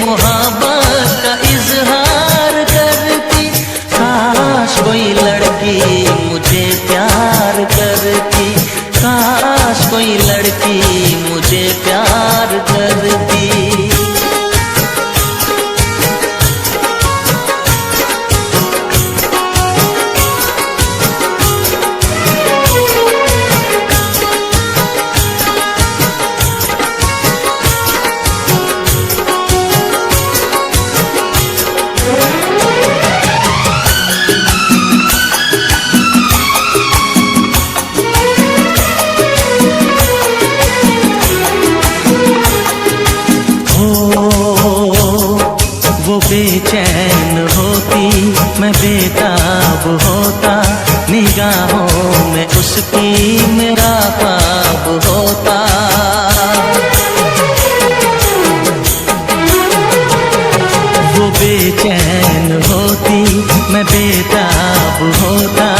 मोहब्बत का इजहार करती। काश कोई लड़की मुझे प्यार करती, काश कोई लड़की मुझे प्यार करती। वो बेचैन होती, मैं बेताब होता, निगाहों में उसकी मेरा ख्वाब होता। वो बेचैन होती, मैं बेताब होता,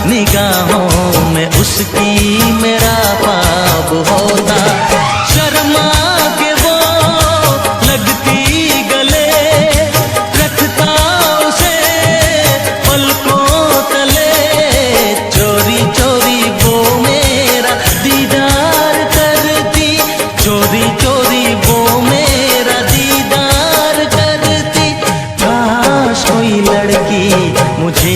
निगाहों में उसकी मेरा ख्वाब होता। शर्मा के वो लगती गले, रखता उसे पलकों तले, चोरी चोरी वो मेरा दीदार करती, चोरी चोरी वो मेरा दीदार करती। काश कोई लड़की मुझे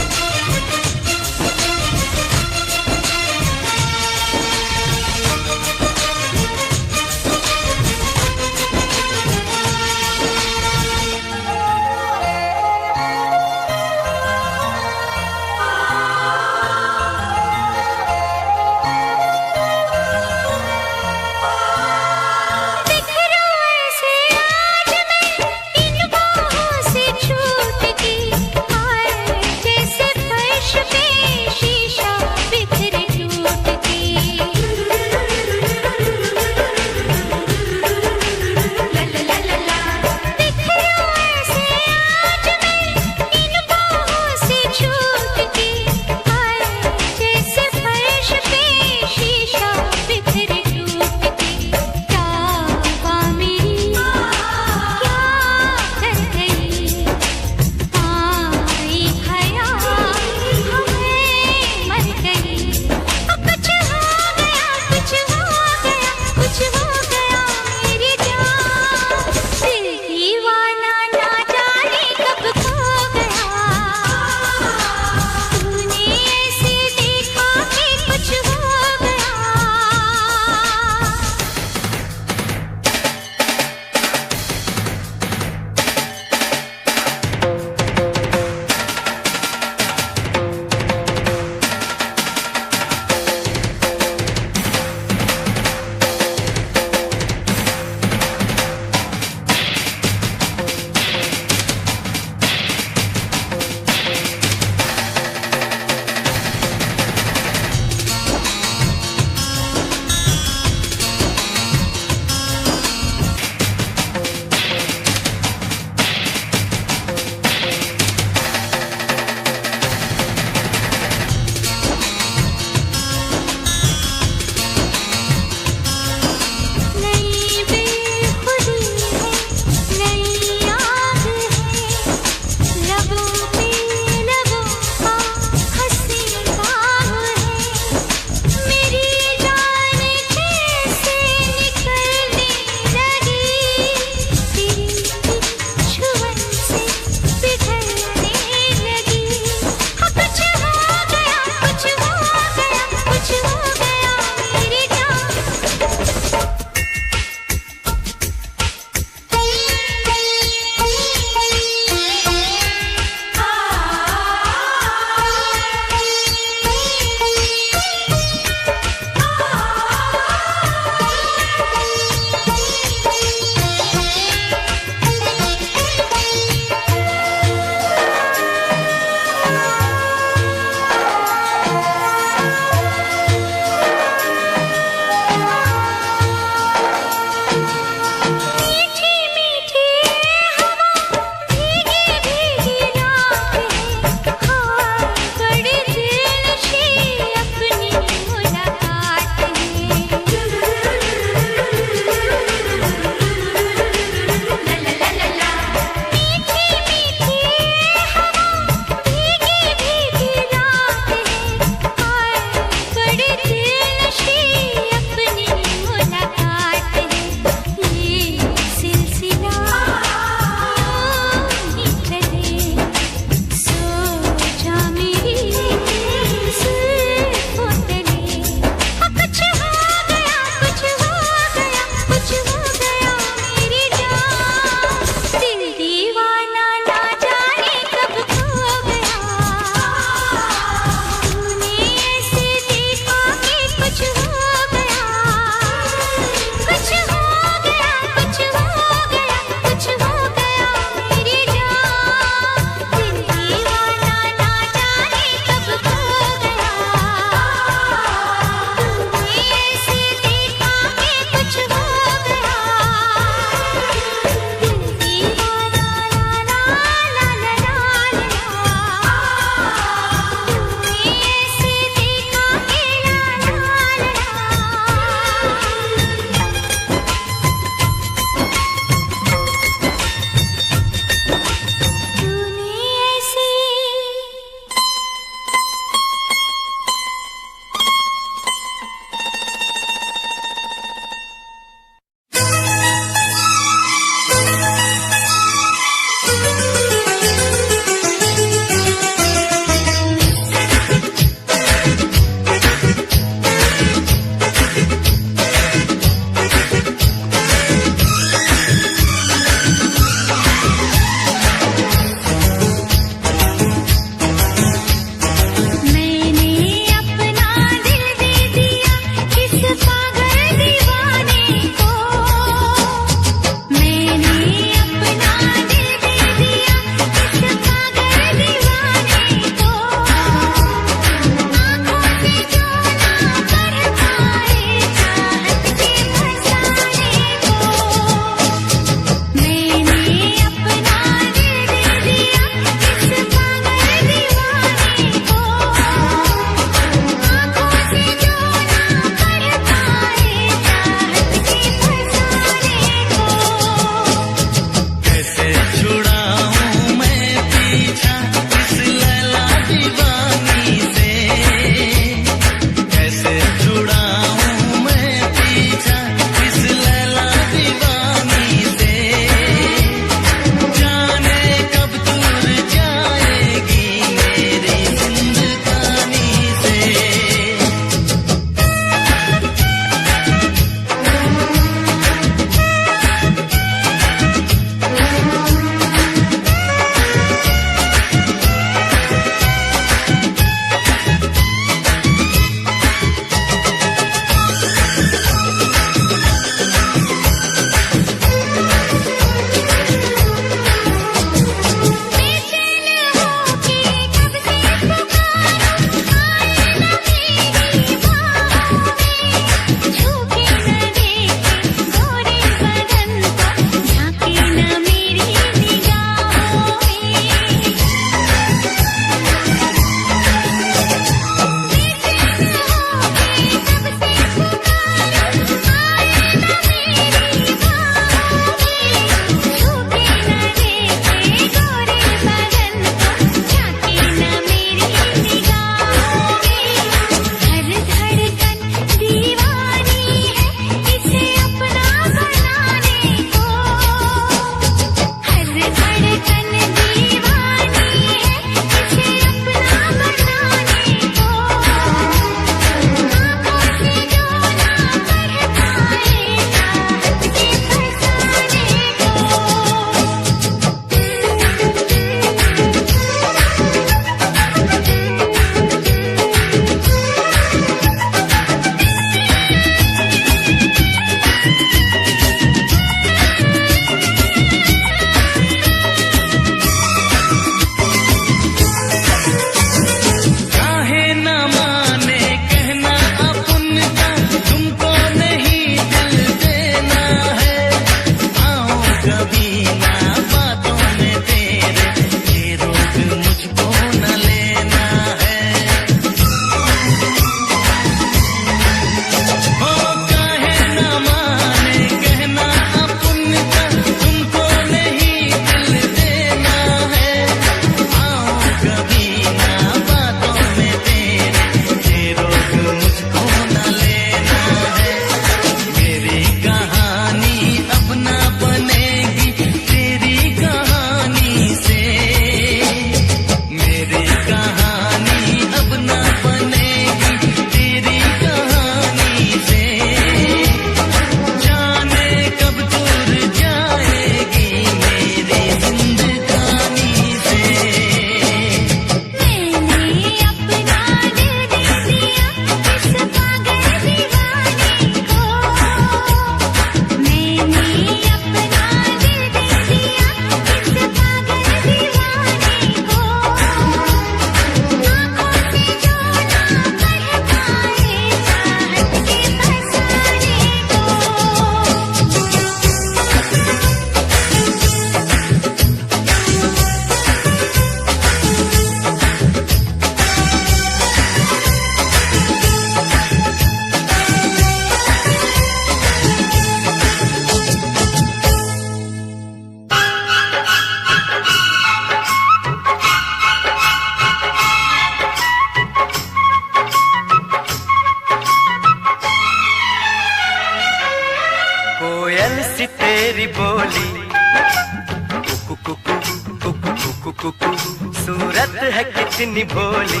कुकू सूरत है कितनी भोली,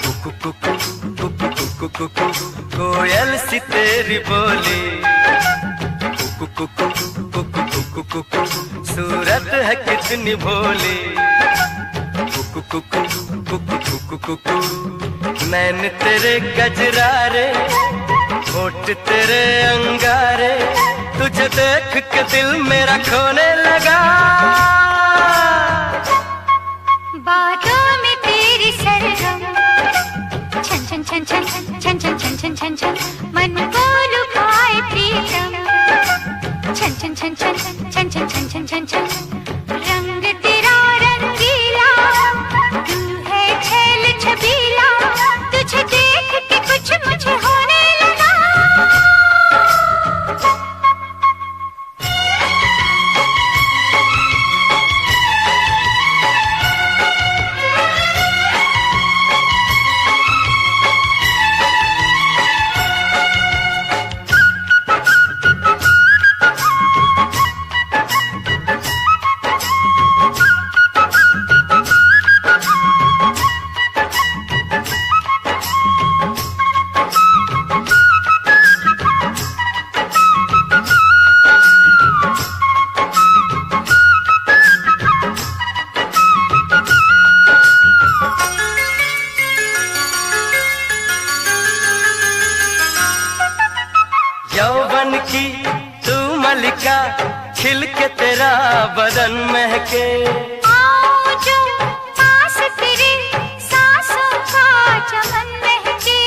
कुकू कुकू कुकू कुकू कुकू कोयल सी तेरी बोली, कुकू कुकू कुकू कुकू कुकू सूरत है कितनी भोली, कुकू कुकू कुकू कुकू कुकू नैन तेरे गजरारे, होठ तेरे अंगारे, तुझे देख के दिल मेरा खोने लगा। बातों में तेरी सरगम, छन छन छन छन छन छन छन छन छन छन मन को लुभाए प्रीतम, छन छन छन छन छन छन छन छन छन छन रंग तेरा रंगीला, तू है छैल छबीला, तुझे देख के कुछ मुझे होने लगा। यौवन की तू मलिका, खिल के तेरा बदन महके, आओ जो पास तेरे सांसों का चमन महके,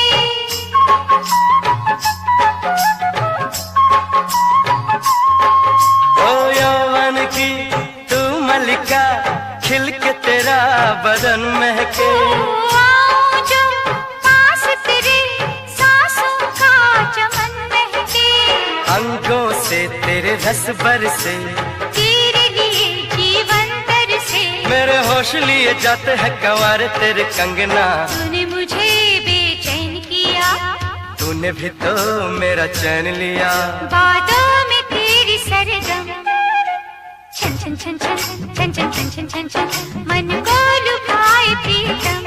ओ यौवन की तू मलिका, खिल के तेरा बदन महके, आओ जो पास तेरे सांसों का चमन महके, अंगों से तेरे रस बरसे, तेरे लिए जीवन तरसे, मेरे होश लिए जाते हैं कंवार तेरे कंगना, तूने मुझे बेचैन किया, तूने भी तो मेरा चैन लिया। बातों में तेरी सरगम, छन छन छन छन छन छन छन छन छन छन मन को लुभाए प्रीतम,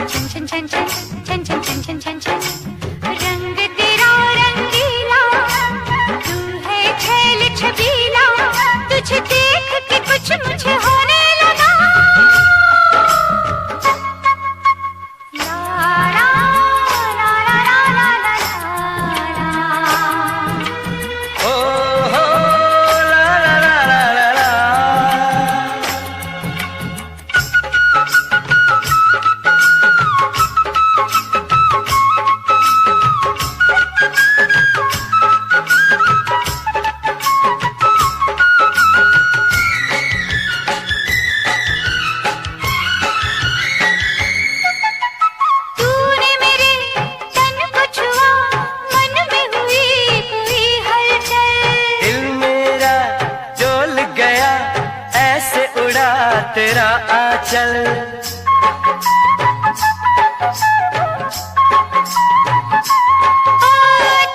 छन छन छन छन छन छन छन छन छन छन रंग तेरा रंगीला, तू है छैल छबीला, तुझे देख के कुछ मुझे होने लगा। ला ला ला ला ला ला ला ला। ओ हो ला ला ला ला ला ला। तूने मेरे तन को छुआ, मन में हुई कोई हलचल, दिल मेरा डोल गया, ऐसे उड़ा तेरा आंचल,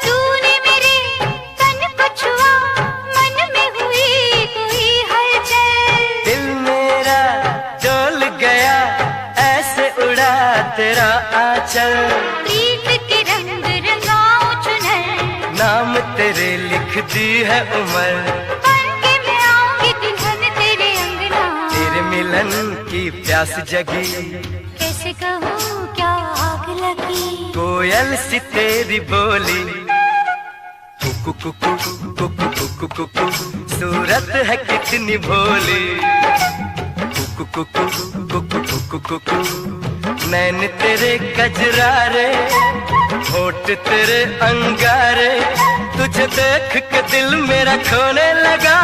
तूने मेरे तन को छुआ, मन में हुई कोई हलचल, दिल मेरा डोल गया, ऐसे उड़ा तेरा आंचल, प्रीत के रंग रंगाऊं चुनर, नाम तेरे लिख दी है उम्र, बन के मैं आऊंगी दुल्हन तेरे अंगना, तेरे मिलन की प्यास जगी, कैसे कहूँ क्या आग लगी, कोयल सी तेरी बोली, कुकू कुकू कुकू कुकू कुकू सूरत है कितनी भोली, कुकू कुकू कुकू कुकू कुकू नैन तेरे गजरारे, होठ तेरे अंगारे, तुझे देख के दिल मेरा खोने लगा।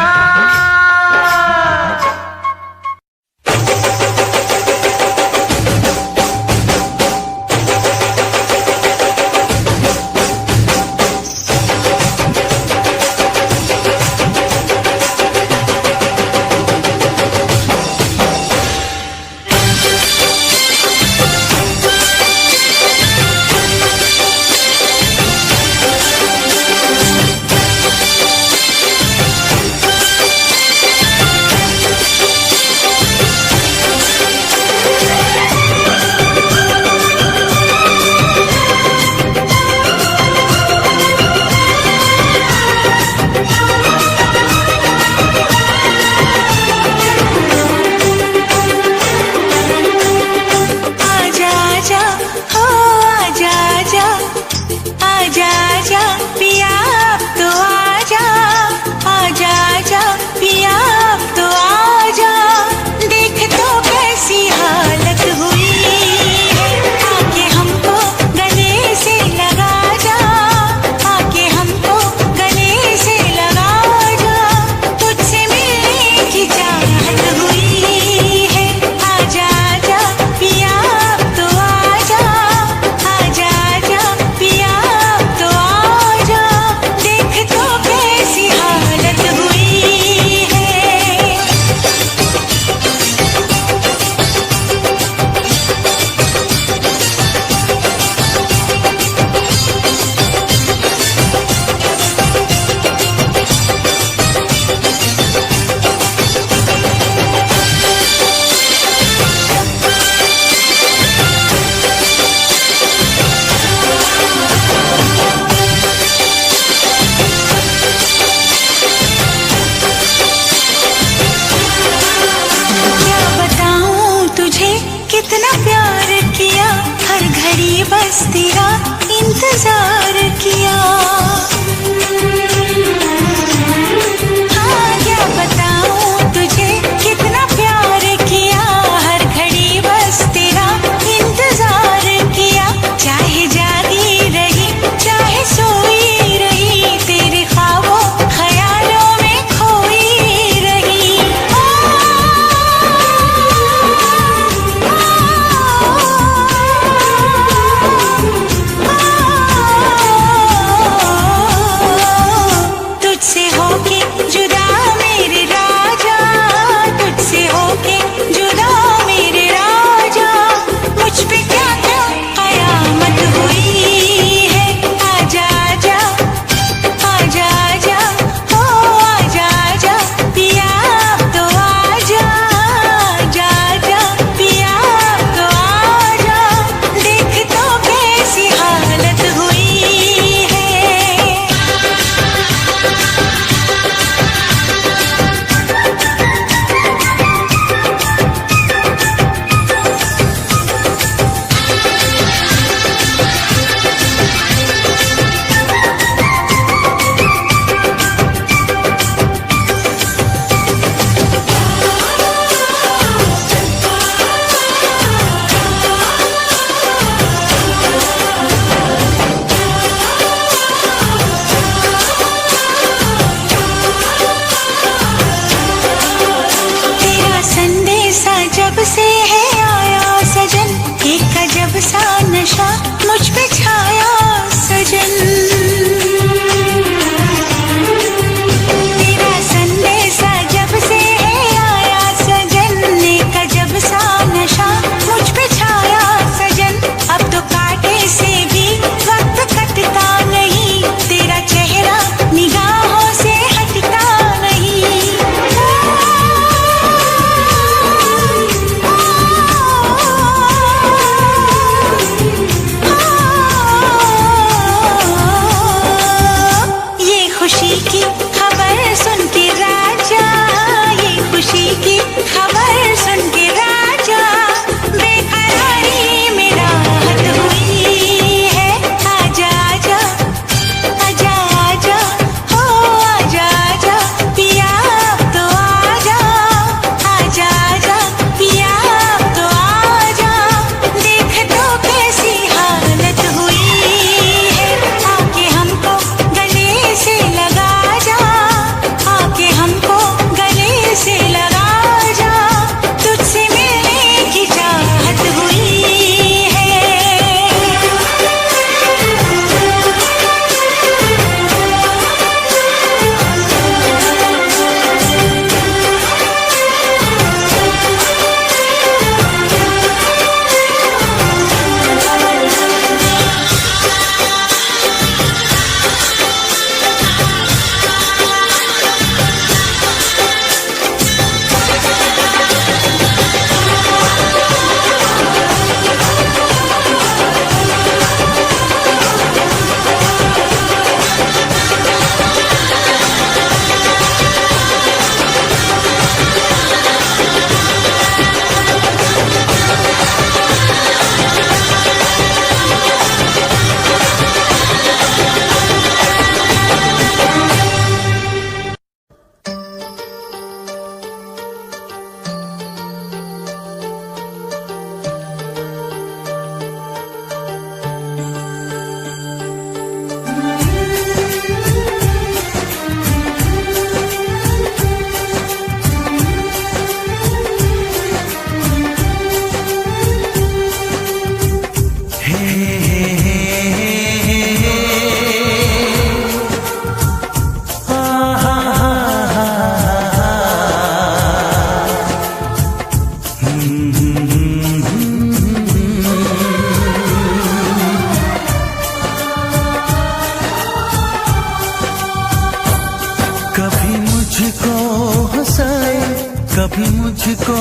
कभी मुझको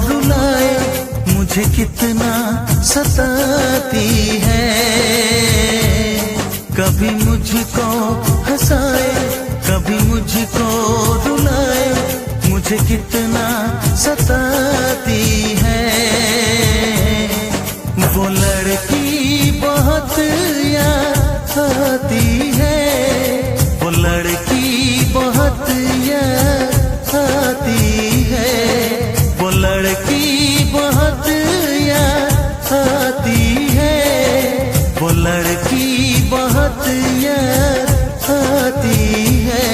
रुलाए, मुझे कितना सताती है। कभी मुझको हंसाए, कभी मुझको रुलाए, मुझे कितना सताती है। वो लड़की बहुत याद आती है, वो लड़की बहुत याद आती है, वो लड़की बहुत याद आती है, वो लड़की बहुत याद आती है।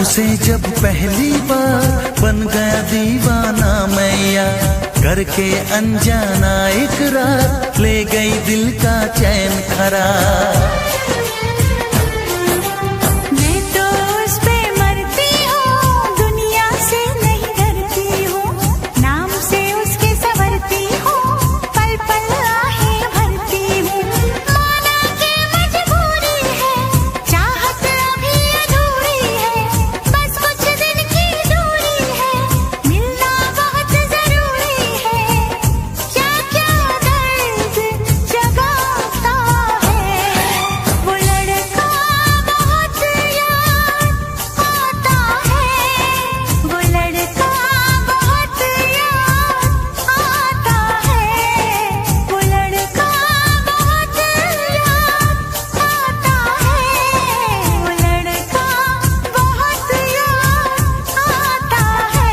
उसे जब पहली बार बन गया दीवाना मैया, करके अनजाना इकरार ले गई दिल का चैन खरार। मैं तो उस पे मरती हूँ, दुनिया से नहीं डरती हूँ, नाम से उसके संवरती हूँ, पल पल आहें भरती हूँ। माना कि मजबूरी है, चाहत अभी अधूरी है, बस कुछ दिन की दूरी है, मिलना बहुत जरूरी है। क्या क्या दर्द जगाता है, वो लड़का बहुत याद आता है, वो लड़का बहुत याद आता है, वो लड़का बहुत याद आता है, वो लड़का बहुत याद आता है।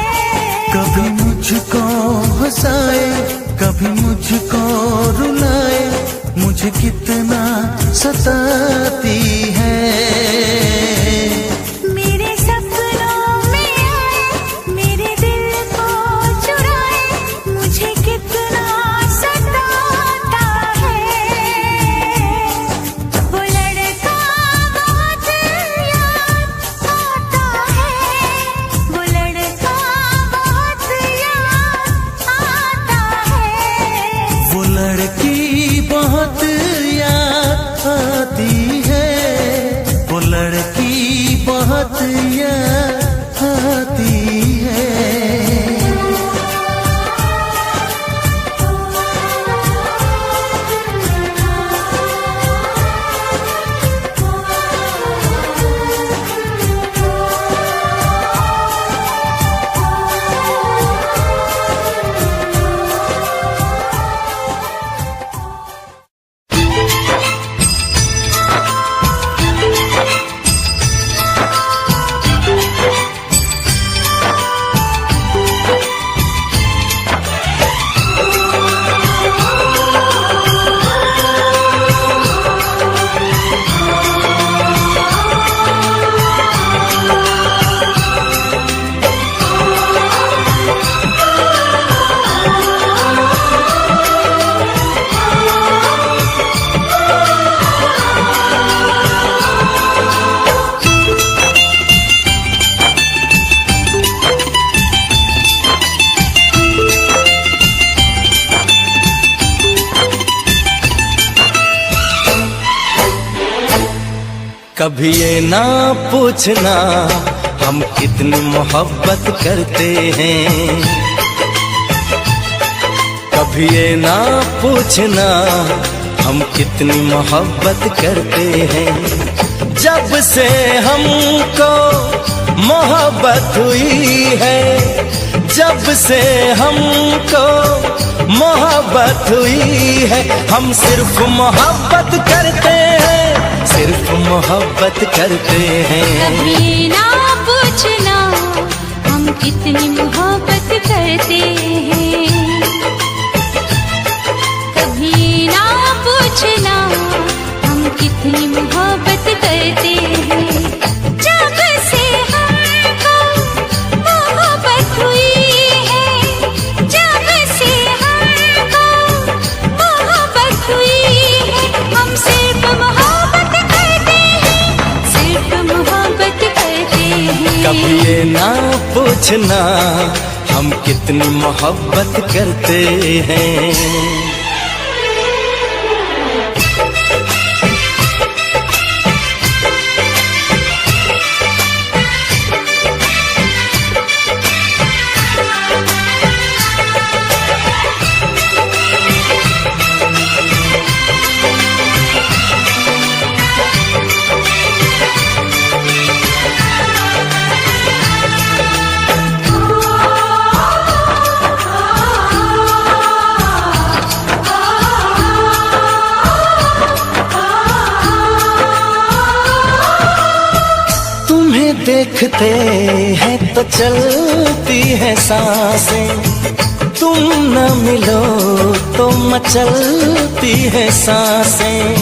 कभी मुझको हंसाए, कभी मुझको रुलाए, मुझे कितना सताती है। मेरे सपनों में आए, मेरे दिल को चुराए, मुझे कितना सताता है। वो लड़का बहुत याद आता है, वो लड़का बहुत याद आता है। वो लड़की बहुत याद आती है, वो लड़की बहुत याद आती है। कभी ये ना पूछना हम कितनी मोहब्बत करते हैं, कभी ये ना पूछना हम कितनी मोहब्बत करते हैं। जब से हमको मोहब्बत हुई है, जब से हमको मोहब्बत हुई है, हम सिर्फ मोहब्बत करते हैं, सिर्फ मोहब्बत करते हैं। कभी ना पूछना हम कितनी मोहब्बत करते हैं, कभी ना पूछना हम कितनी मोहब्बत करते हैं। जब से हमको मोहब्बत हुई है, जब से हमको मोहब्बत हुई है, हम सिर्फ मोहब्बत करते हैं, सिर्फ मोहब्बत करते हैं। कभी ये ना पूछना हम कितनी मोहब्बत करते हैं। देखते हैं तो चलती है सांसें, तुम न मिलो तो मचलती है सांसें।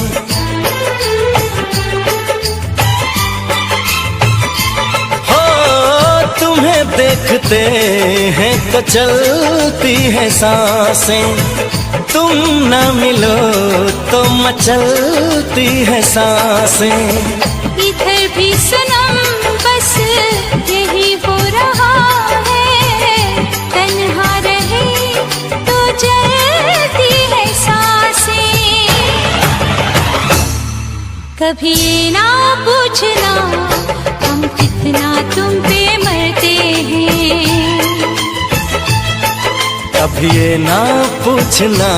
हो तुम्हें देखते हैं तो चलती है सांसें, तुम न मिलो तो मचलती है सांसें। इधर भी सनम बस यही हो रहा है, तन्हा रहे तो जलती है सांसें। कभी ना पूछना हम कितना तुम पे मरते हैं, कभी ये ना पूछना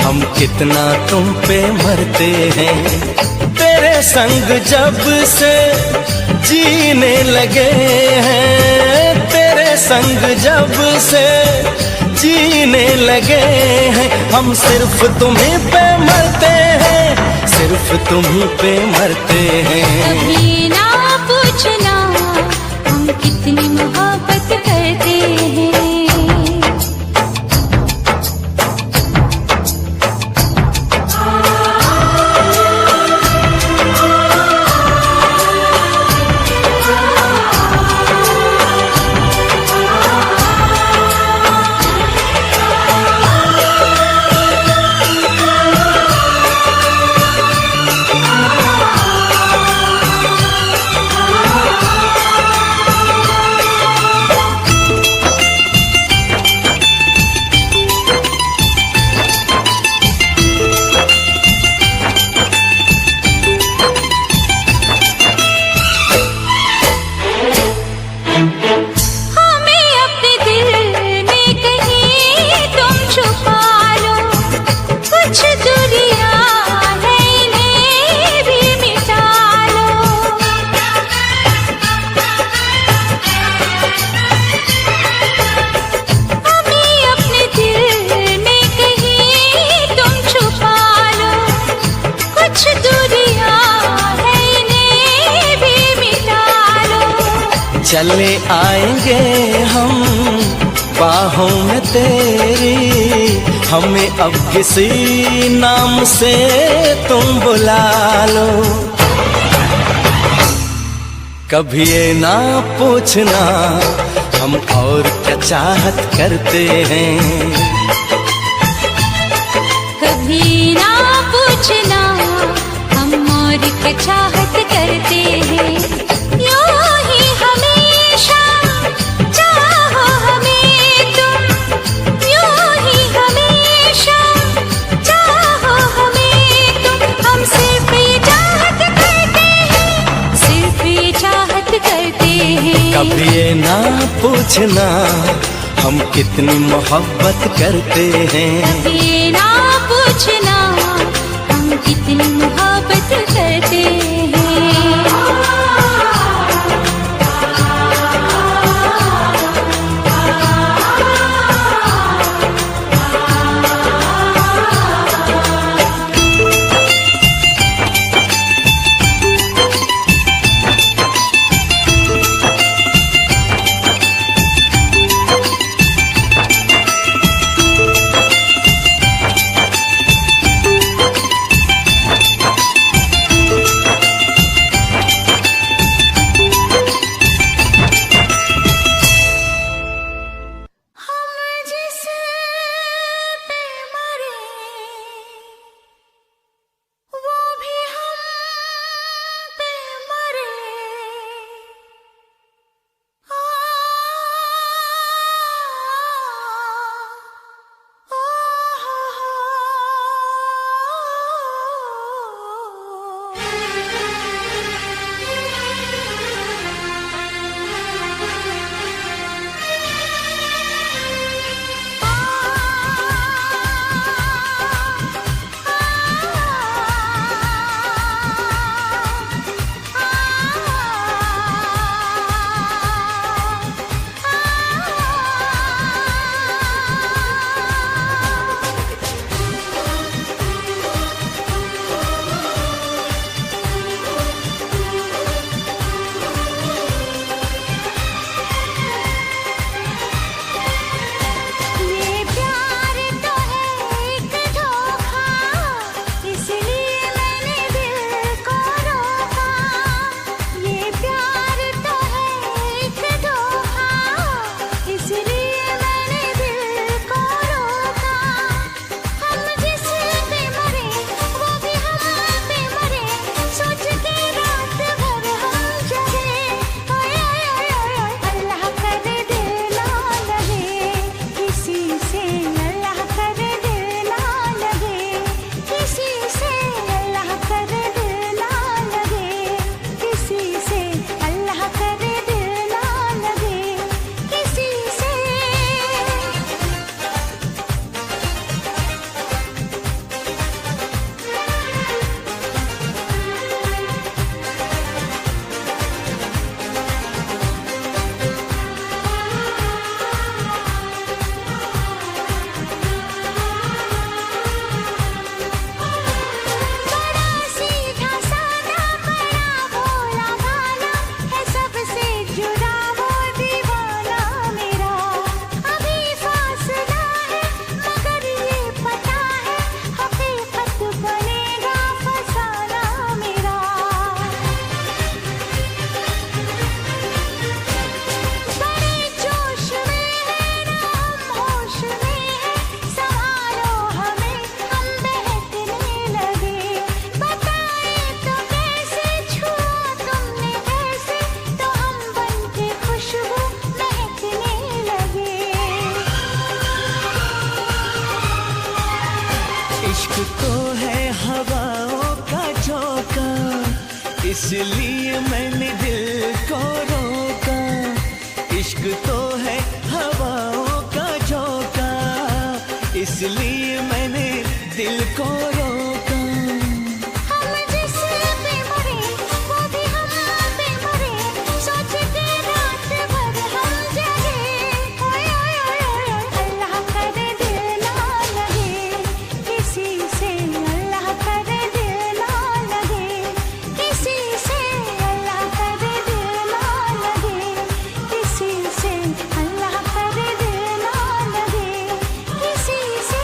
हम कितना तुम पे मरते हैं। तेरे संग जब से जीने लगे हैं, तेरे संग जब से जीने लगे हैं, हम सिर्फ तुम्हीं पे मरते हैं, सिर्फ तुम्हीं पे मरते हैं। कभी ना पूछना हम कितनी मोहब्बत करते हैं। चले आएंगे हम बाहों में तेरी, हमें अब किसी नाम से तुम बुला लो। कभी ये ना पूछना हम और क्या चाहत करते हैं, कभी ना पूछना हम और क्या चाहत करते हैं। यूं ही हमेशा चाहो हमें तुम, यूं ही हमेशा चाहो हमें तुम, हम सिर्फ ये चाहत करते हैं, सिर्फ ये चाहत करते हैं। कभी ये ना पूछना हम कितनी मोहब्बत करते हैं, कभी ना पूछना हम कितनी मोहब्बत करते हैं। इश्क तो है हवाओं का झोंका, इसलिए मैंने दिल को रोका। इश्क तो है हवाओं का झोंका, इसलिए मैंने दिल को रोका। हम जिस पे मरे वो भी हम पे मरे, सोच के रात भर हम जगे। ओए ओए ओए ओए, अल्लाह करे दिल ना लगे किसी से, अल्लाह करे दिल ना लगे किसी से, अल्लाह करे दिल ना लगे किसी से, अल्लाह करे दिल ना लगे किसी से।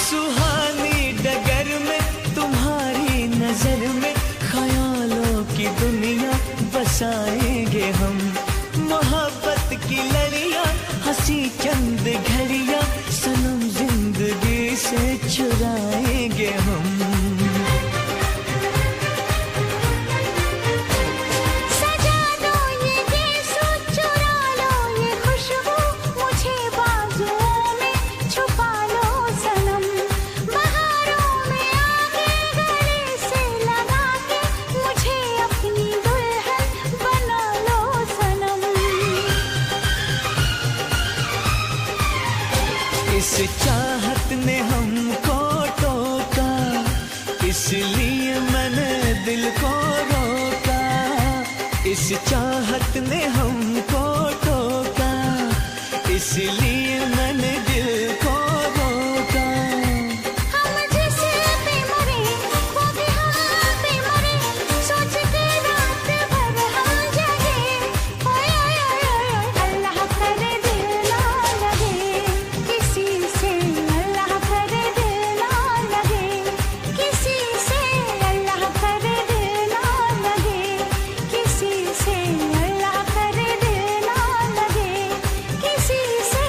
सुहानी डगर में तुम्हारी नजर में ख्यालों की दुनिया बसाएंगे हम। मोहब्बत की लड़ियां हंसी चंद घड़ियां सनम जिंदगी से चुराएंगे हम। सजा लो ये गीसू, चुरा लो ये खुशबू, मुझे बाजुओं में छुपा लो सनम। बहारों में आके गले से लगा के मुझे अपनी दुल्हन बना लो सनम। इस चाहत ने हमको टोका, इसलिए मैंने दिल को रोका। इस चाहत ने हमको टोका, इसलिए मैंने दिल को रोका। हम जिस पे मरे वो भी हम पे मरे, सोच के रात भर हम जगे। ओए ओए ओए ओए, अल्लाह करे दिल ना लगे किसी से, अल्लाह करे दिल ना लगे किसी से, अल्लाह करे दिल ना लगे किसी से, अल्लाह करे दिल ना लगे किसी से।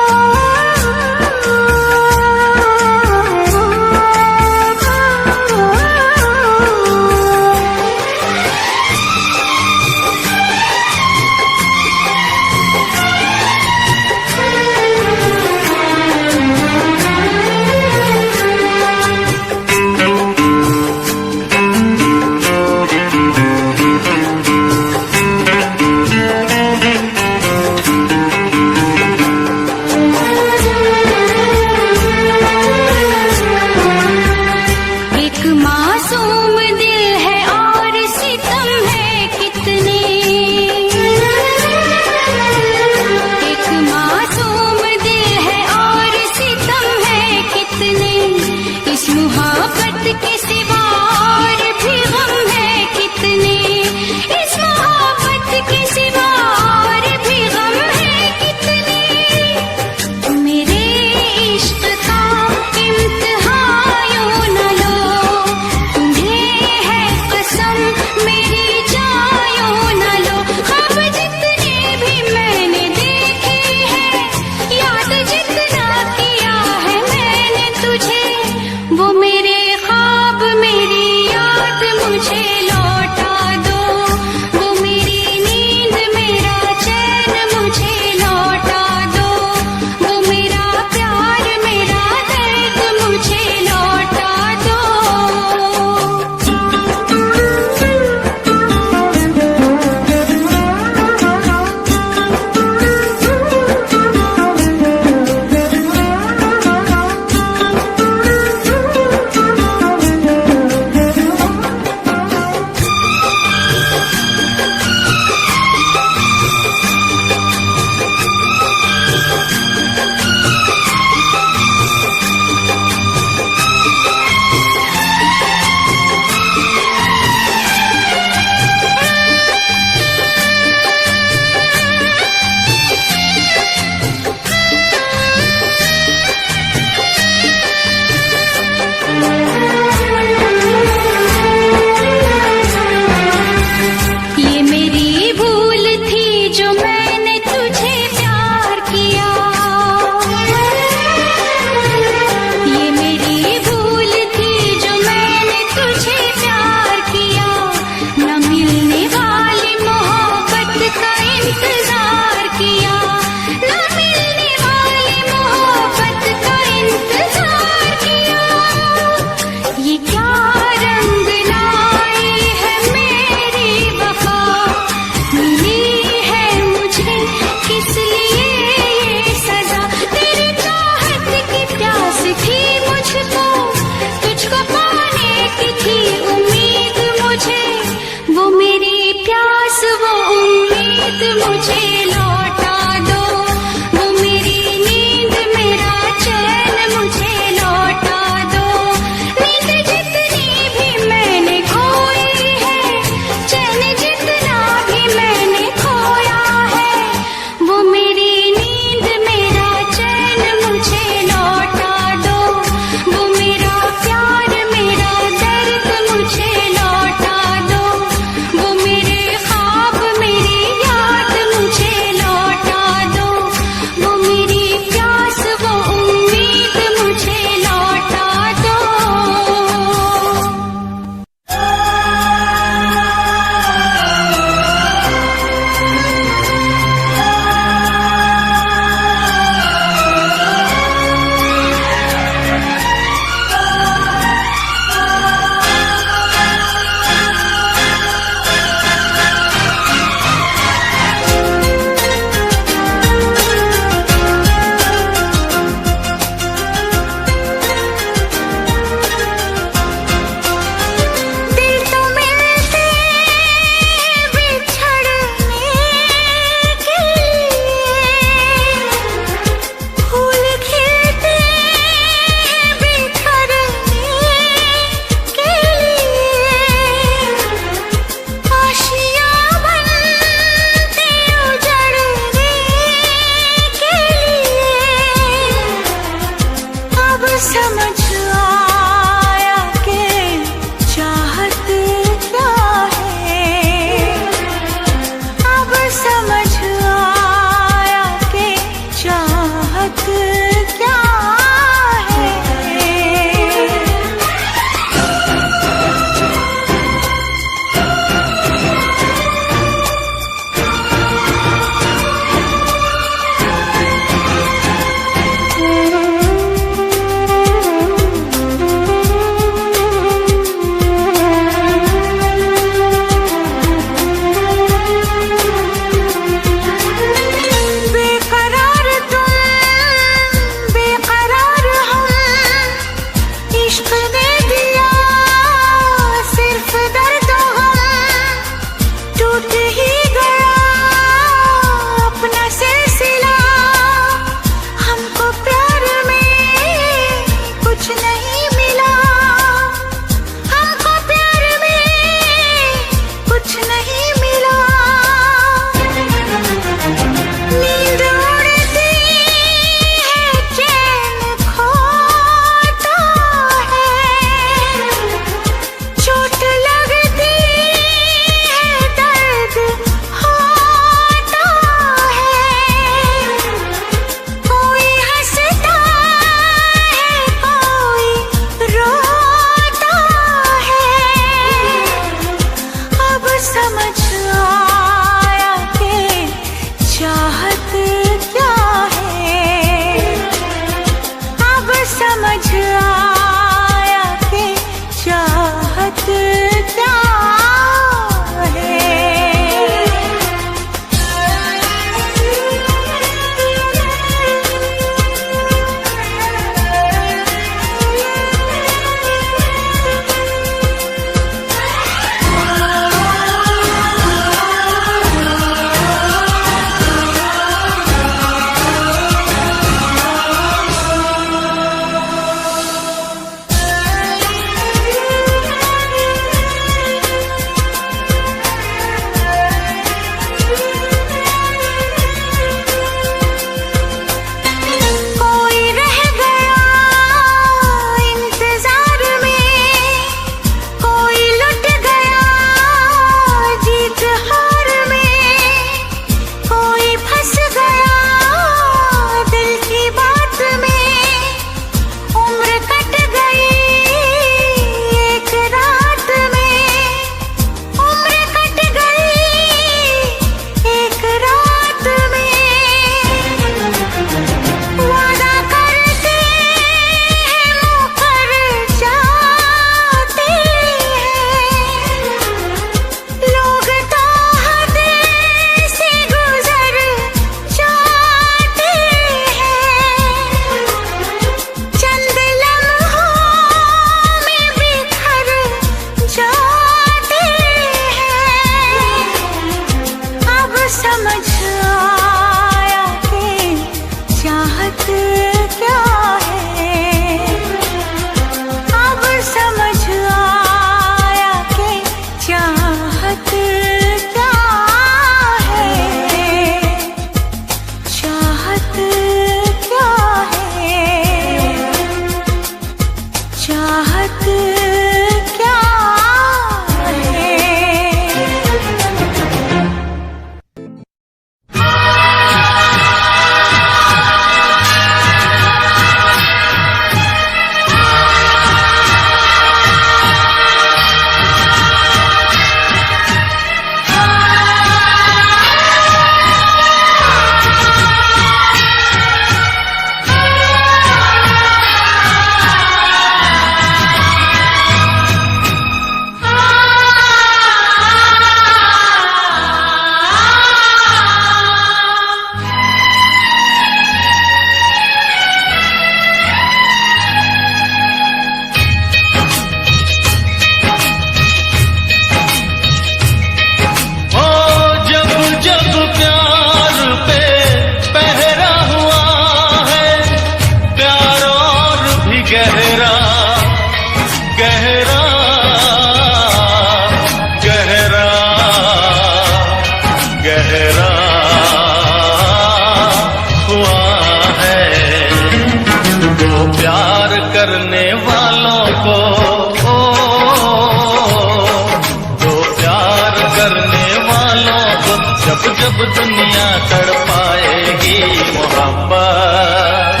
दुनिया तड़पाएगी, मोहब्बत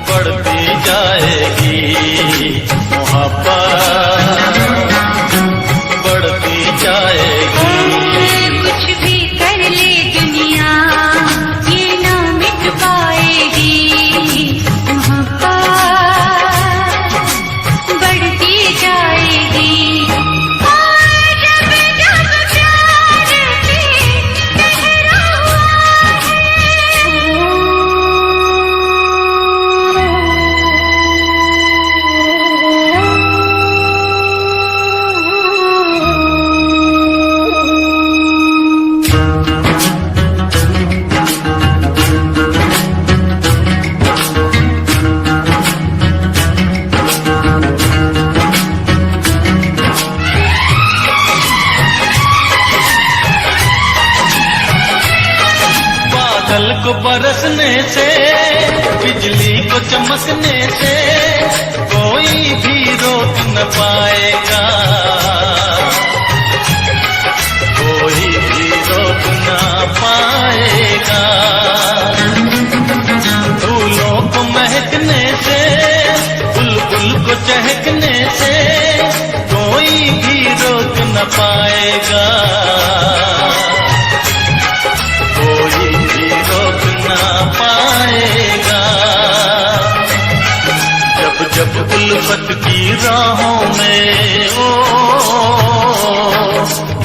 बढ़ती जाएगी, मोहब्बत बढ़ती जाएगी। कुछ भी कर ले दुनिया ये ना मिट पाएगी, मोहब्बत बढ़ती जाएगी। और जब जब प्यार पे गहरा हुआ बादल को बरसने से, बिजली को चमकने से कोई भी रोक न पाएगा, कोई भी रोक न पाएगा। फूलों को महकने से, बुलबुल को चहकने से कोई भी रोक न पाएगा, कोई भी रोक ना पाएगा। जब जब उल्फत की राहों में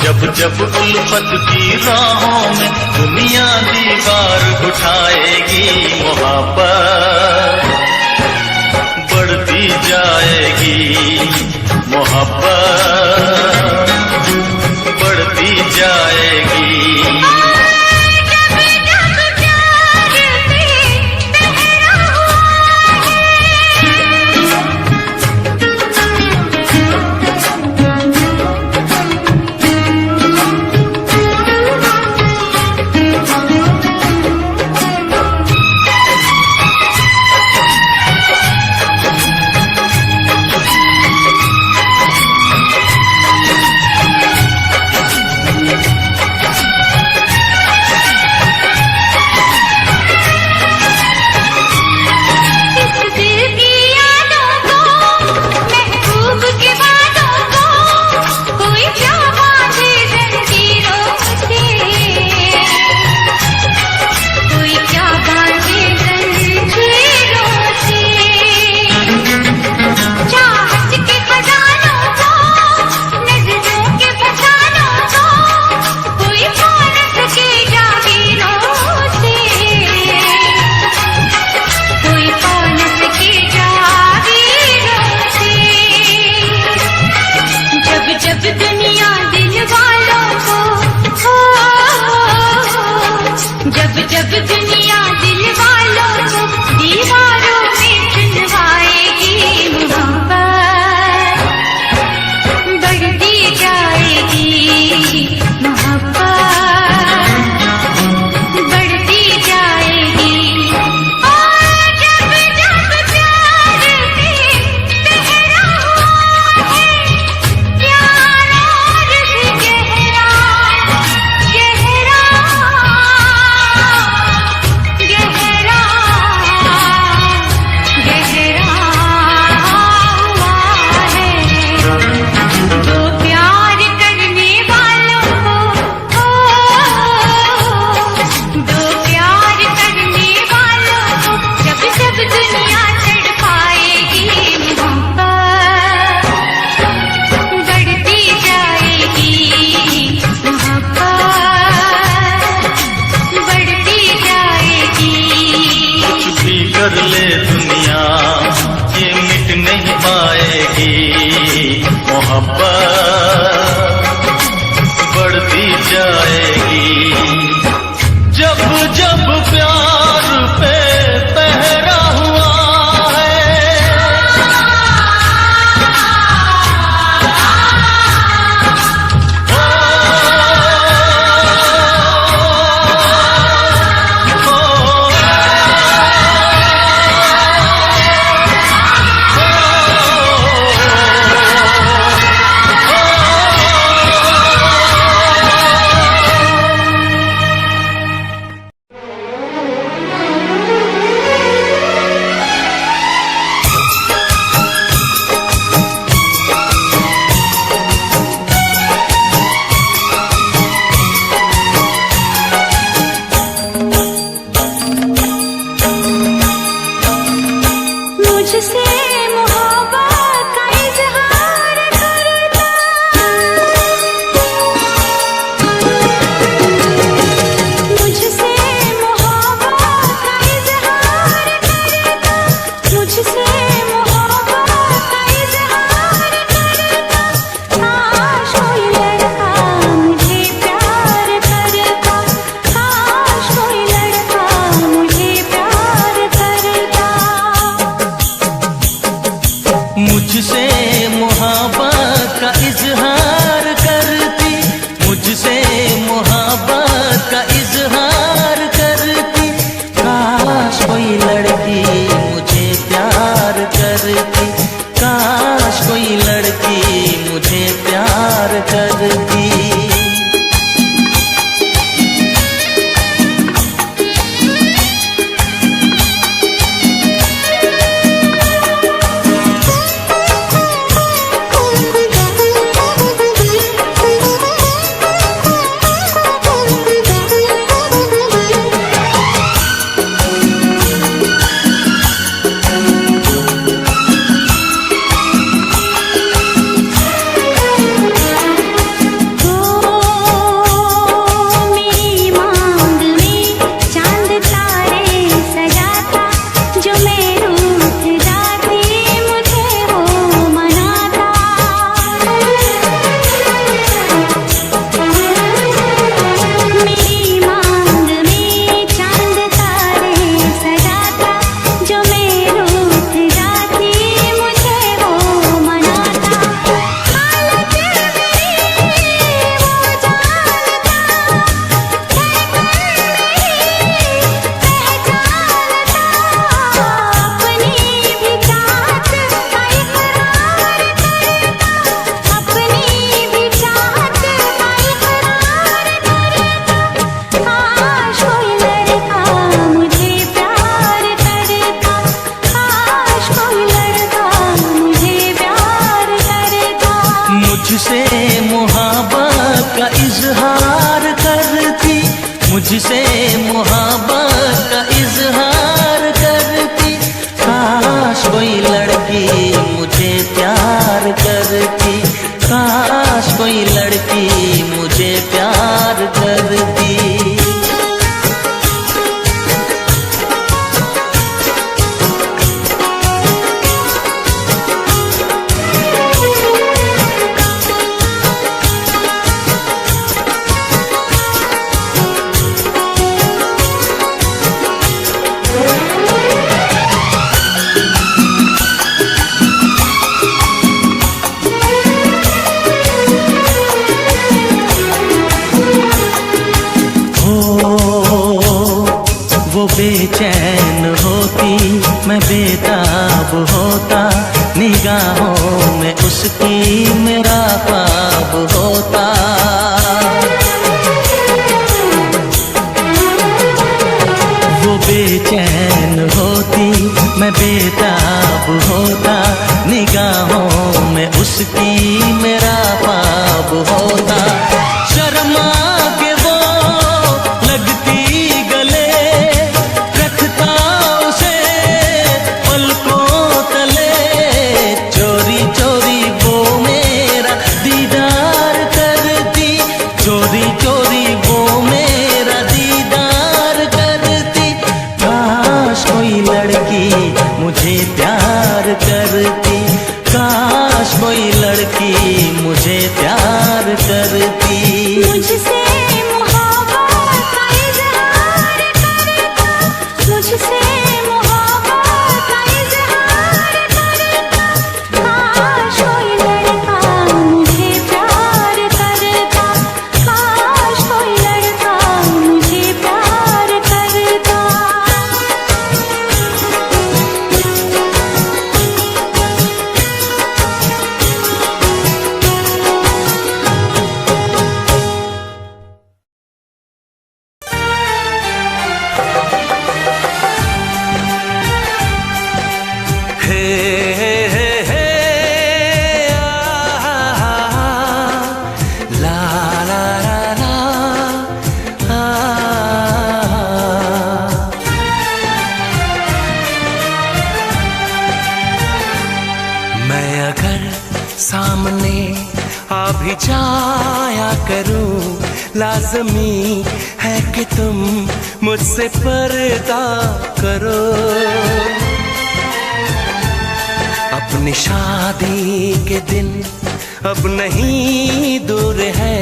जब जब उल्फत की राहों में दुनिया दीवार उठाएगी, मोहब्बत बढ़ती जाएगी, मोहब्बत बढ़ती जाएगी। जब जब दुनिया दिल वालों को दीवारों में चुनवाएगी, मोहब्बत बढ़ती जाएगी, मोहब्बत बढ़ती जाएगी। और जब जब प्यार पे गहरा हुआ है, प्यारों करती। मुझसे मोहब्बत का इजहार करती। काश कोई लड़की मुझे प्यार करती, काश कोई लड़की मुझे प्यार करती। बेचैन होती मैं बेताब होता, निगाहों में उसकी मेरा ख्वाब होता। वो बेचैन होती मैं बेताब होता, निगाहों में उसकी मेरा ख्वाब होता। शर्मा के वो लगती गले, मुझे प्यार करती। काश कोई लड़की मुझे प्यार करती। मुझसे मोहब्बत का इजहार करता, मुझसे मोहब्बत का इजहार करता। काश कोई लड़का मुझे प्यार करता, काश कोई लड़का मुझे प्यार करता। सामने आ भी जाया करूं, लाज़मी है कि तुम मुझसे पर्दा करो। अपनी शादी के दिन अब नहीं दूर है,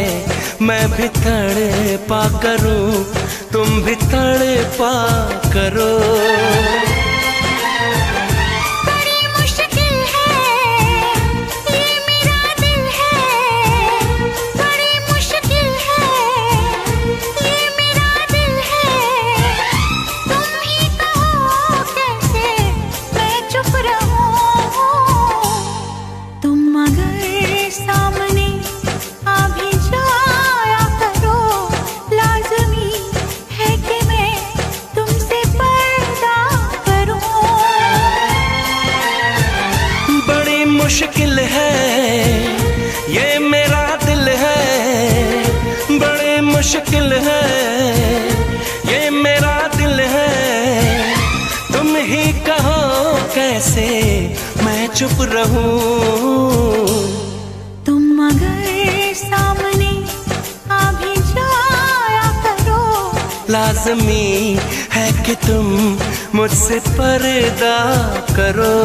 मैं भी तड़पा करूं, तुम भी तड़पा करो। मुश्किल है, ये मेरा दिल है, तुम ही कहो कैसे मैं चुप रहूं। तुम अगर सामने आ भी जाया करो, लाज़मी है कि तुम मुझसे पर्दा करो।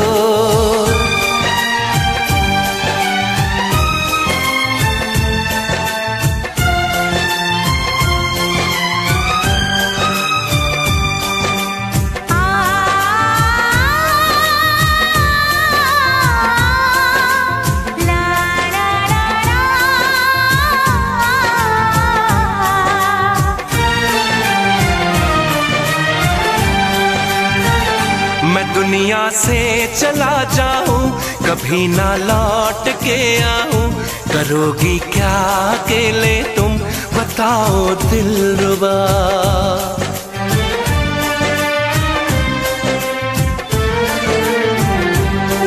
दुनिया से चला जाऊं, कभी ना लौट के आऊं, करोगी क्या अकेले तुम बताओ दिलरुबा।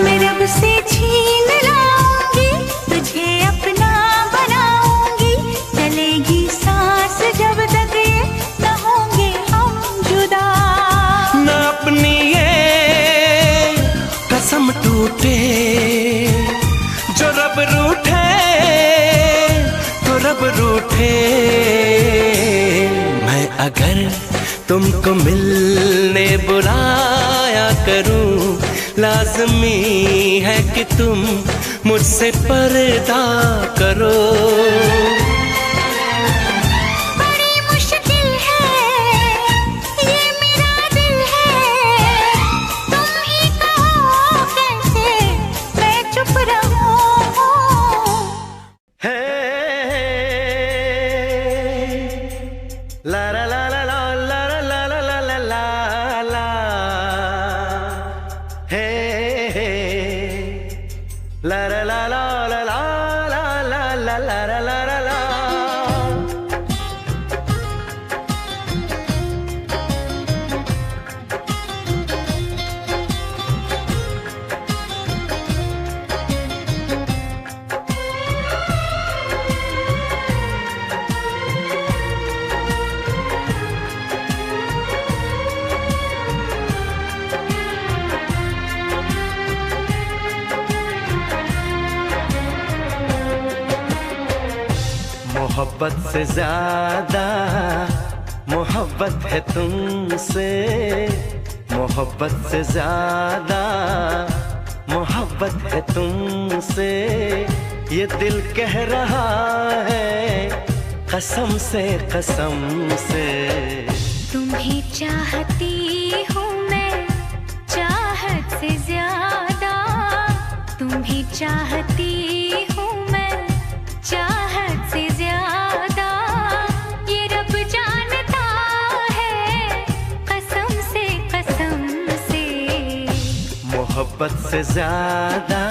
मैं रब से छीन लाऊंगी, तुझे अपना बनाऊंगी, चलेगी सांस जब तक ये न होंगे हम जुदा। न अपनी कसम टूटे, जो रब रूठे तो रब रूठे। मैं अगर तुमको मिलने बुलाया करूं, लाज़मी है कि तुम मुझसे पर्दा करो। La la la la la la la la la la la la, hey hey, la la la la la la la la la la la la la. मोहब्बत से ज्यादा मोहब्बत है तुमसे, मोहब्बत से ज्यादा मोहब्बत है तुमसे, ये दिल कह रहा है कसम से कसम से। तुम्हें चाहती हूँ मैं चाहत से ज्यादा, तुम्हें चाहती हूँ मैं चाहत से ज्यादा, ये रब जानता है कसम से मोहब्बत से ज्यादा।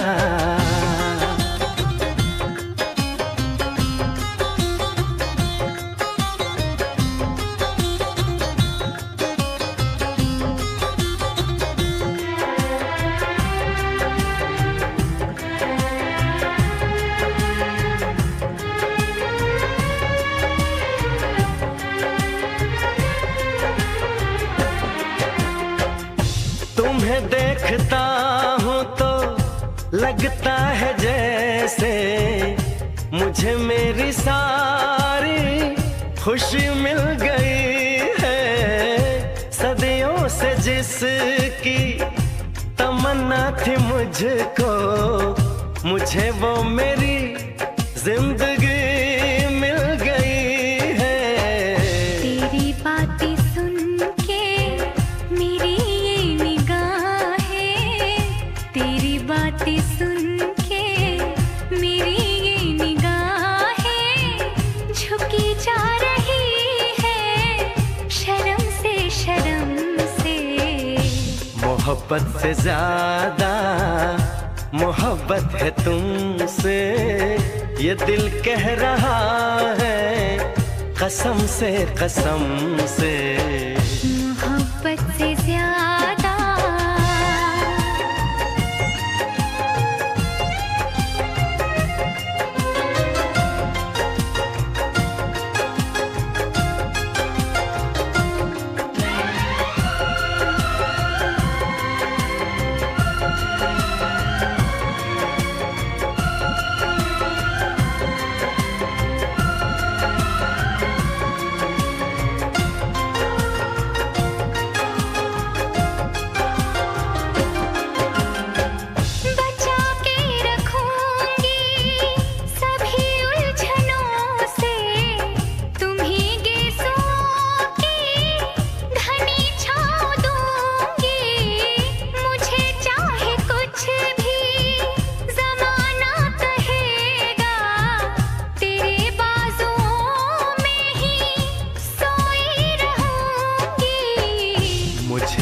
तुम्हें देखता हूँ तो लगता है जैसे मुझे मेरी सारी खुशी मिल गई है। सदियों से जिसकी तमन्ना थी मुझको, मुझे वो मेरी जिंदगी मिल गई है। तेरी बातें सुन के मेरी ये निगाहें, तेरी बातें सुन के मेरी ये निगाहें झुकी जा रही है शर्म से। मोहब्बत से ज्यादा मोहब्बत है तुमसे, ये दिल कह रहा है कसम से कसम से। मोहब्बत से ज्यादा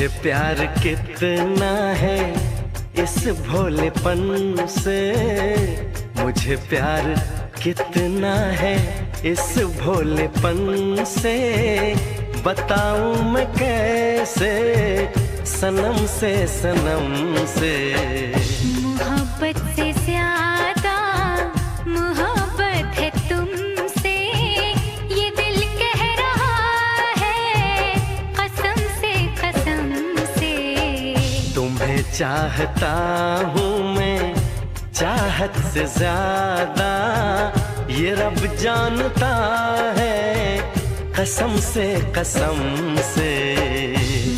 मुझे प्यार कितना है इस भोलेपन से, मुझे प्यार कितना है इस भोलेपन से, बताऊं मैं कैसे सनम से सनम से। मोहब्बत से ज्यादा मोहब्बत है तुमसे, ये दिल कह रहा है कसम से कसम से। तुम्हें चाहता हूँ मैं चाहत से ज्यादा, ये रब जानता है कसम से कसम से।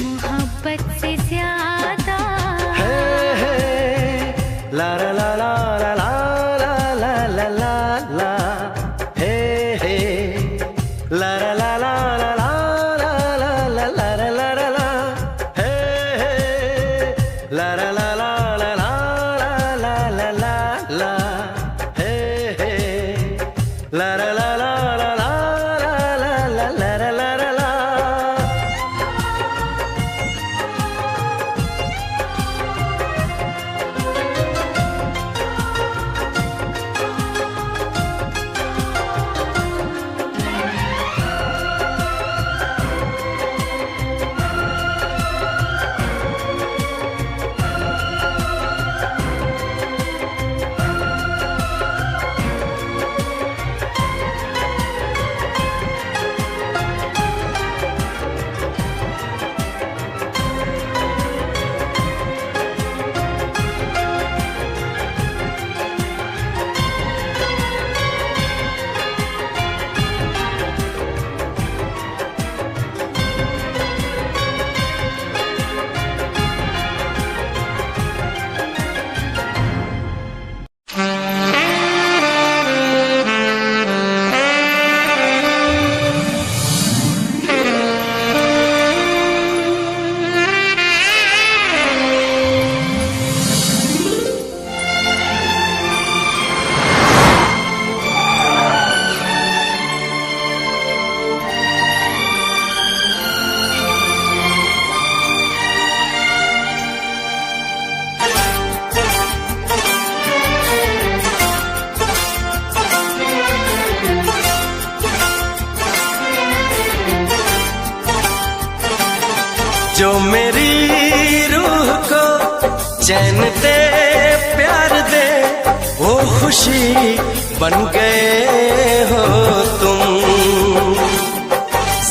मोहब्बत से ज्यादा ला ला ला ला ला ला ला ला ला हे हे ला ला ला ला ला ला ला ला ला ला ला ला ला हे हे ला ला ला ला ला ला ला ला ला ला हे हे ला ला ला ला ला ला ला ला ला ला ला ला। जो मेरी रूह को चैन दे प्यार दे, वो खुशी बन गए हो तुम,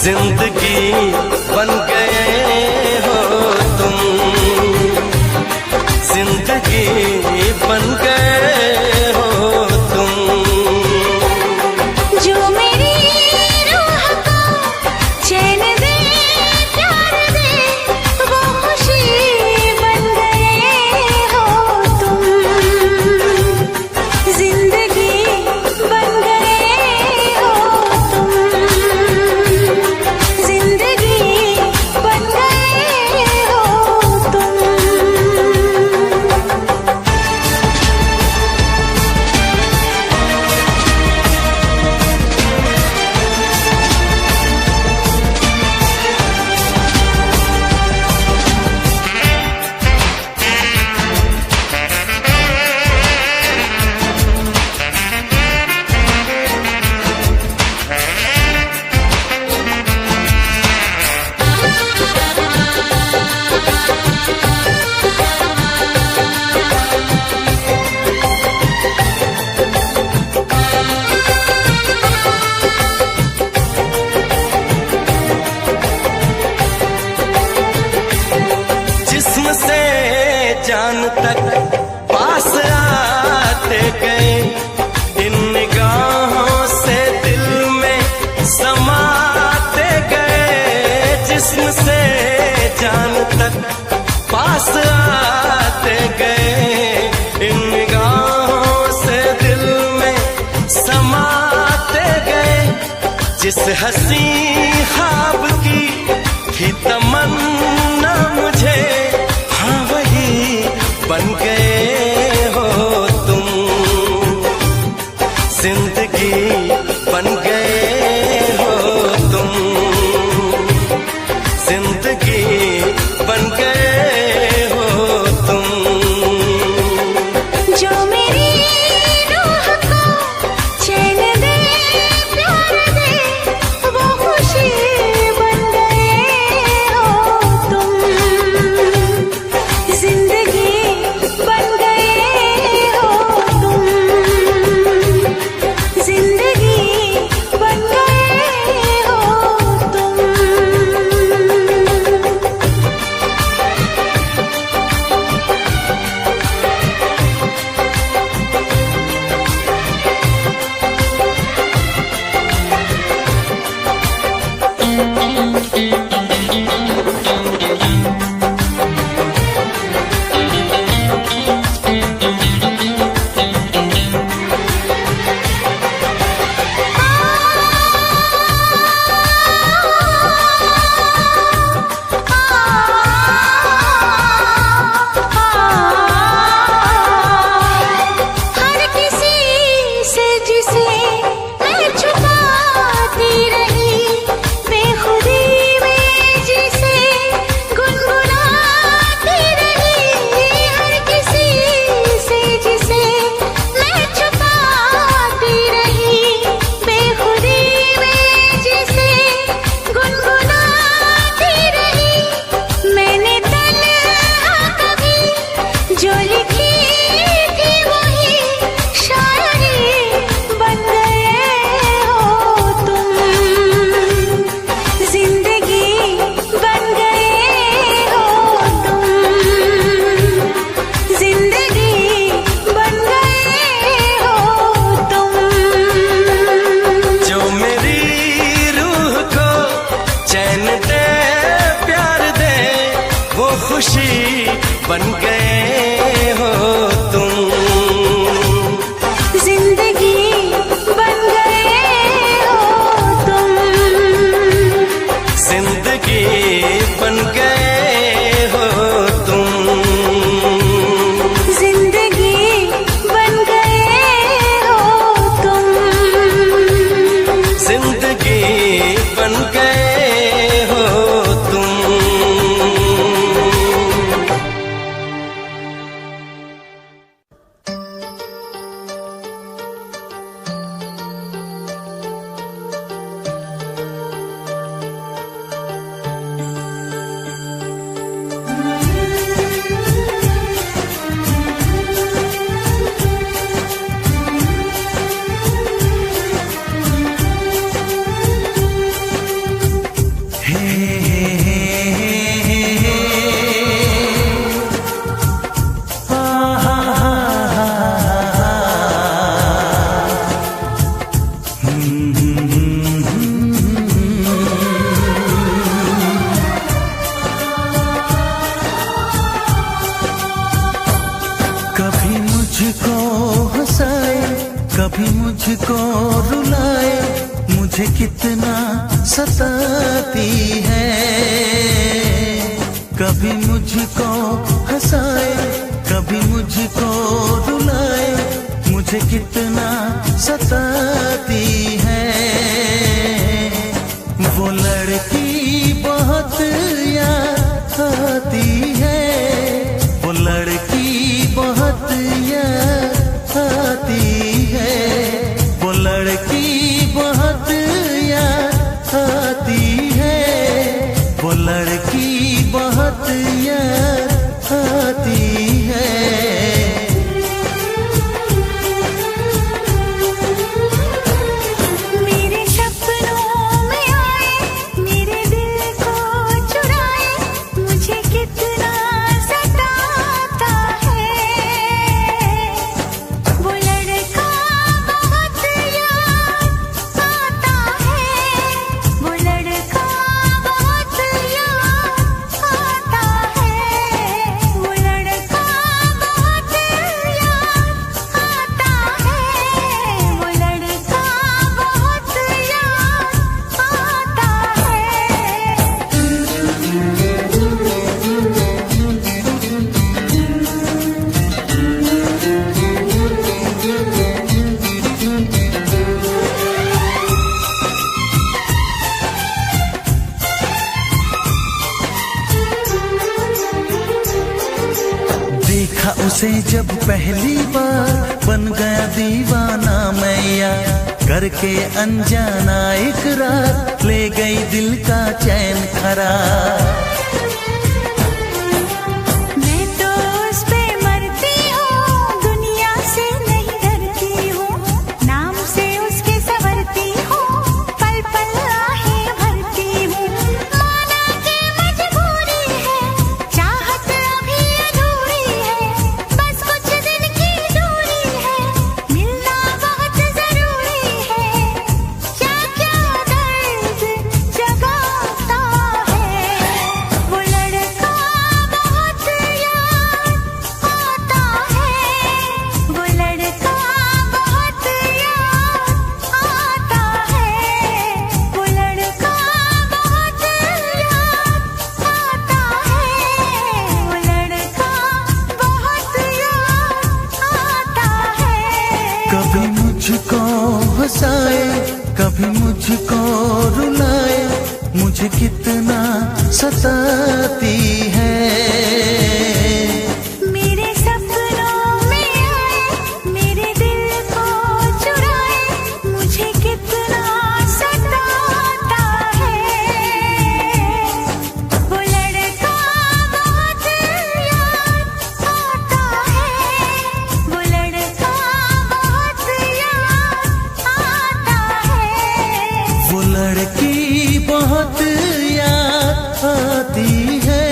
जिंदगी बन गए हो तुम, जिंदगी बन गए हो तुम। जो मेरी रूह को चैन दे प्यार दे, वो खुशी बन गए हो तुम, जिंदगी बन गए हो तुम, जिंदगी बन गए हो तुम। जिस्म से जान तक पास आते गए, इन निगाहों से दिल में समाते गए। जिस्म से जान तक पास आते गए, इन निगाहों से दिल में समाते गए। जिस हंसी ख्वाब की थी तमन्ना मुझे, हाँ वही बन गए हो तुम, जिंदगी बन गए हो तुम, जिंदगी बन बन गए हो तुम। जिंदगी बन गए हो तुम। जिंदगी बन गए हो तुम। जिंदगी बन गए हो तुम। जिंदगी बन गए हो तुम। कभी मुझको हंसाए, कभी मुझको रुलाए, मुझे कितना सताती है। कभी मुझको हंसाए, कभी मुझको रुलाए, मुझे कितना सताती है। वो लड़की बहुत याद आती है, वो लड़की बहुत याद आती है, वो लड़की बहुत याद आती है, वो लड़की बहुत याद आती है। मेरे सपनों में आए, मेरे दिल को चुराए, मुझे कितना सताता है। वो लड़का बहुत याद आता है, वो लड़का बहुत याद आता है, वो लड़का बहुत याद आता है, वो लड़का बहुत याद आता देखा उसे जब पहली बार, बन गया दीवाना मैया। करके अनजाना इकरार, ले गई दिल का चैन करार। मैं तो उस पे मरती हूँ, दुनिया से नहीं डरती हूँ, नाम से उसके संवरती हूँ, पल पल आहें भरती हूँ। माना कि मजबूरी है, चाहत अभी अधूरी है, बस कुछ दिन की दूरी है, मिलना बहुत जरूरी है। क्या क्या दर्द जगाता है, वो लड़का बहुत याद आता है, वो लड़का बहुत याद आता है, वो लड़का बहुत याद आता है, वो लड़का बहुत याद आता है। कभी मुझको हंसाए, कभी मुझको रुलाए, मुझे कितना सताती है। मेरे सपनों में आए, मेरे दिल को चुराए, मुझे कितना सताता है। वो लड़का बहुत याद आता है, वो लड़का बहुत याद आता है। वो लड़की बहुत याद आती है,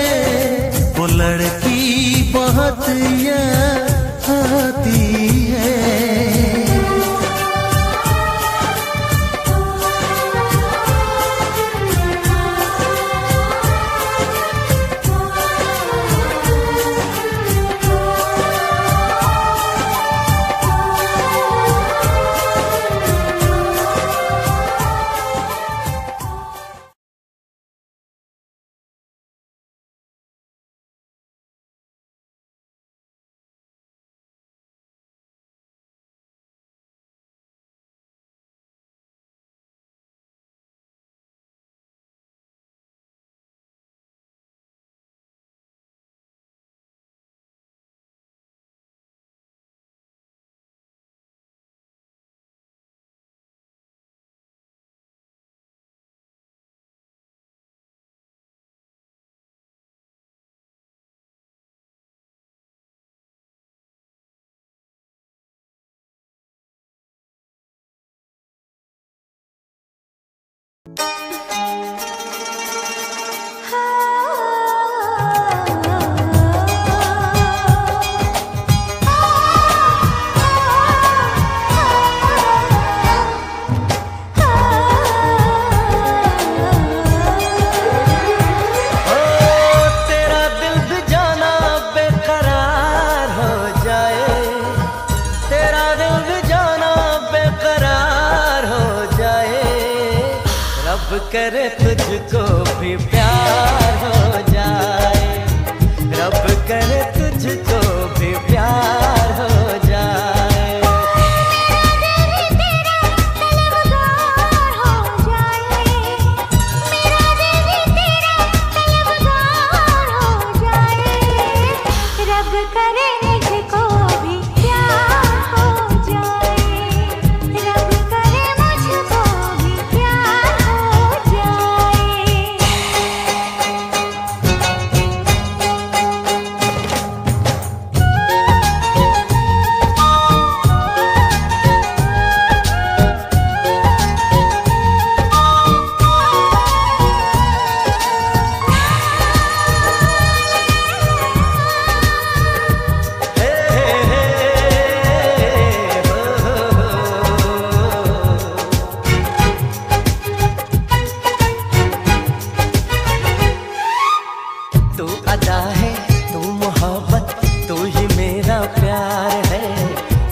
वो लड़की बहुत याद आती है। रब करे तुझको भी प्यार हो जाए, रब करे तुझको भी प्यार हो जाए।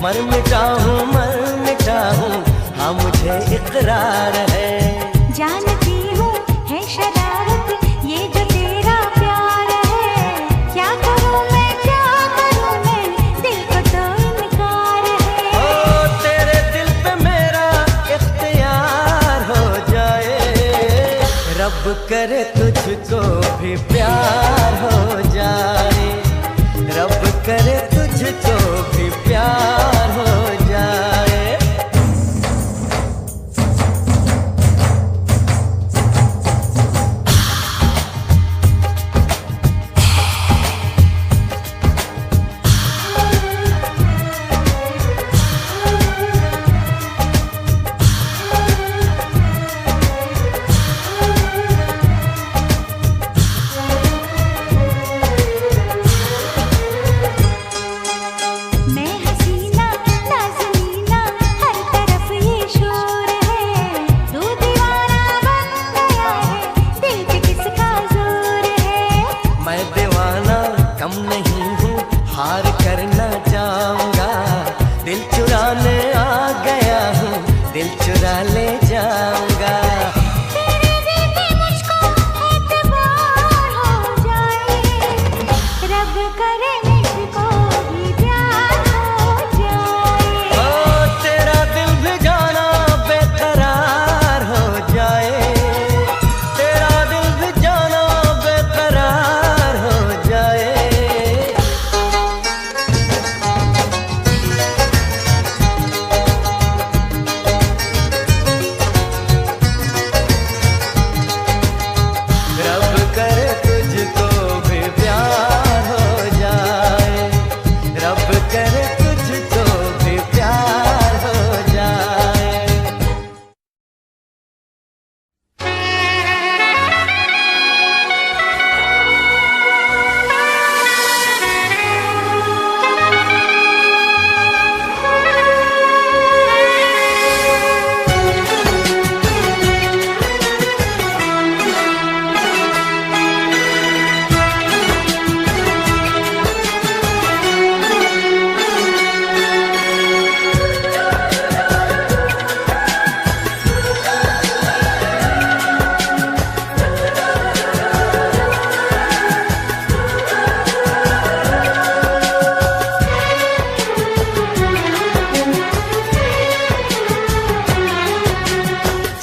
मर मिटा हूँ हाँ मुझे इकरार है। जानती हूँ है शरारत ये जो तेरा प्यार है, क्या करूँ मैं दिल को तो इनकार है। ओ तेरे दिल पे मेरा इख्तियार हो जाए, रब करे तुझको भी प्यार हो जाए, रब करे तुझको भी प्यार हो जाए। कम नहीं हूँ हार करना चाहूँगा, दिल चुराने आ गया हूँ दिल चुरा ले जाऊँगा। तेरे देखे मुझको एतबार हो जाए, रब करे मुझको भी प्यार हो जाए। ओ तेरा दिल भी जाना बेकरार हो जाए, तेरा दिल भी जाना बेकरार हो जाए।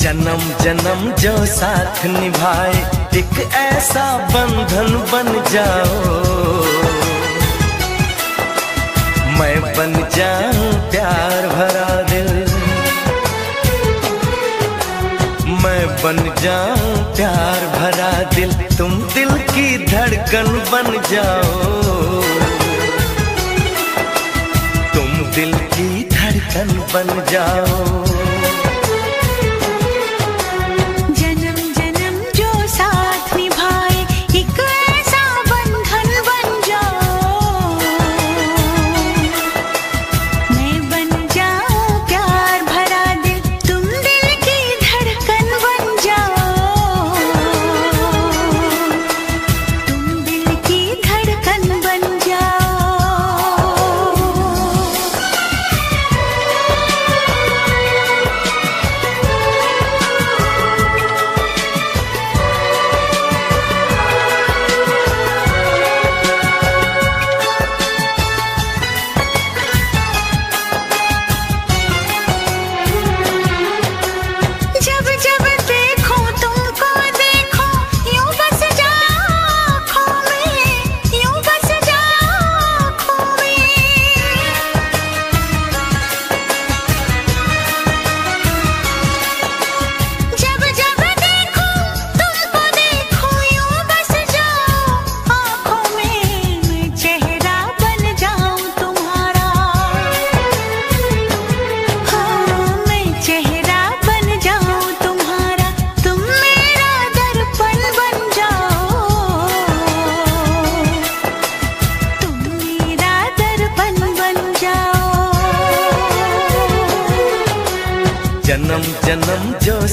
जन्म जन्म जो साथ निभाए एक ऐसा बंधन बन जाओ, मैं बन जाऊं प्यार भरा दिल, मैं बन जाऊं प्यार भरा दिल, तुम दिल की धड़कन बन जाओ, तुम दिल की धड़कन बन जाओ।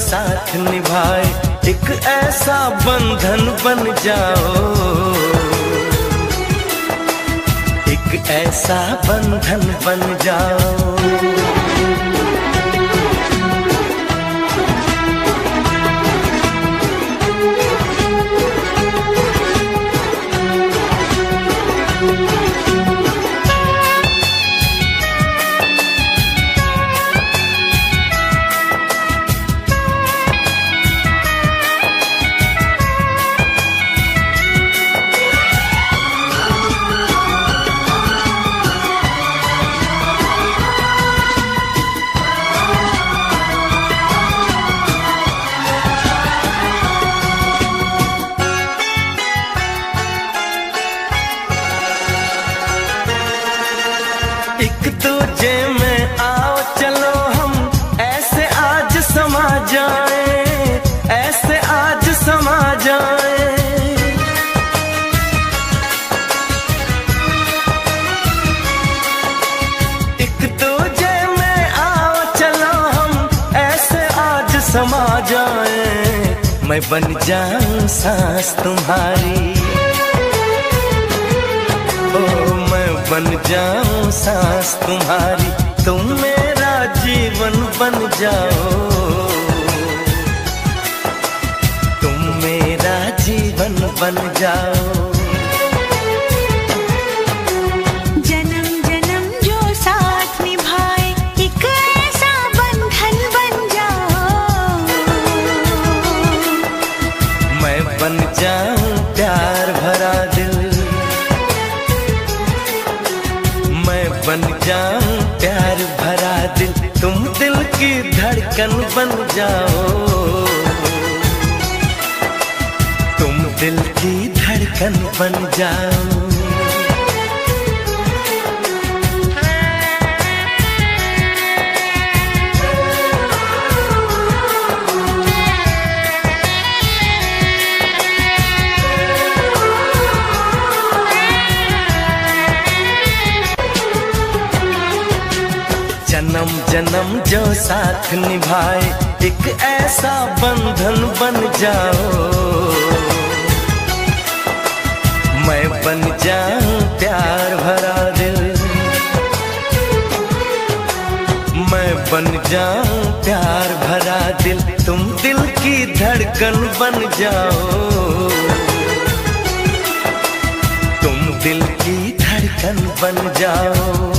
साथ निभाए, एक ऐसा बंधन बन जाओ, एक ऐसा बंधन बन जाओ। एक दूजे में आओ चलो हम ऐसे आज समा जाए, ऐसे आज समा जाए। एक दूजे में आओ चलो हम ऐसे आज समा जाए, मैं बन जाऊं सांस तुम्हारी, बन जाऊं सांस तुम्हारी, तुम मेरा जीवन बन जाओ, तुम मेरा जीवन बन जाओ। जन्म जन्म जो साथ निभाए, एक ऐसा बंधन बन जाओ, मैं बन जाऊं प्यार भरा दिल, बन जाऊं प्यार भरा दिल, तुम दिल की धड़कन बन जाओ, तुम दिल की धड़कन बन जाओ। जन्म जन्म जो साथ निभाए, एक ऐसा बंधन बन जाओ, मैं बन जाऊं प्यार भरा दिल, मैं बन जाऊं प्यार भरा दिल, तुम दिल की धड़कन बन जाओ, तुम दिल की धड़कन बन जाओ।